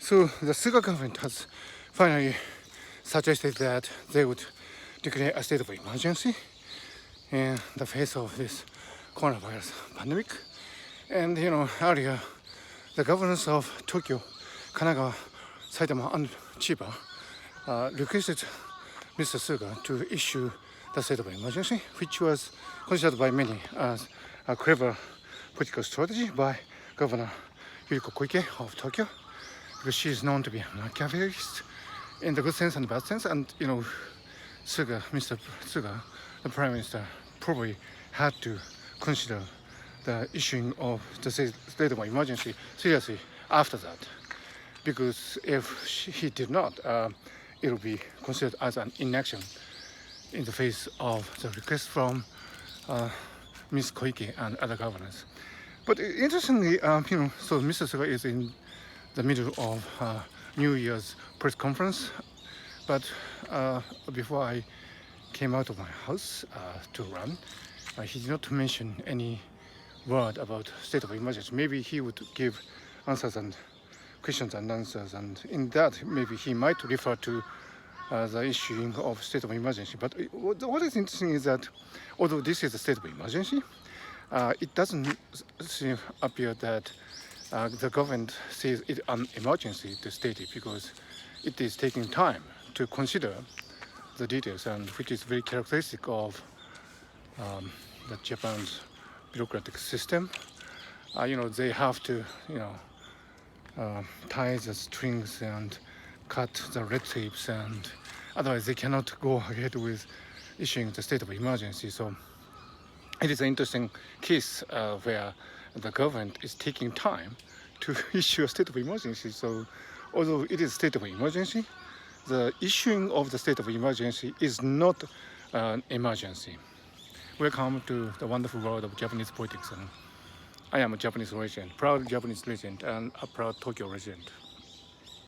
So the Suga government has finally suggested that they would declare a state of emergency in the face of this coronavirus pandemic. And earlier, the governors of Tokyo, Kanagawa, Saitama, and Chiba requested Mr. Suga to issue the state of emergency, which was considered by many as a clever political strategy by Governor Yuriko Koike of Tokyo, because she is known to be a Machiavellist in the good sense and the bad sense. And Mr. Suga, the Prime Minister, probably had to consider the issuing of the state of emergency seriously after that, because if he did not, it will be considered as an inaction in the face of the request from Ms. Koike and other governors. But interestingly, so Mr. Suga is in the middle of New Year's press conference, but before I came out of my house to run, he did not mention any word about state of emergency. Maybe he would give answers and questions and answers, and in that maybe he might refer to the issuing of state of emergency. But what is interesting is that although this is a state of emergency, it doesn't appear that the government sees it an emergency to state it, because it is taking time to consider the details, and which is very characteristic of the Japan's bureaucratic system. They have to tie the strings and cut the red tapes, and otherwise they cannot go ahead with issuing the state of emergency. So it is an interesting case where the government is taking time to issue a state of emergency. So although it is a state of emergency, the issuing of the state of emergency is not an emergency. Welcome to the wonderful world of Japanese politics. And I am a Japanese resident, proud Japanese resident, and a proud Tokyo resident.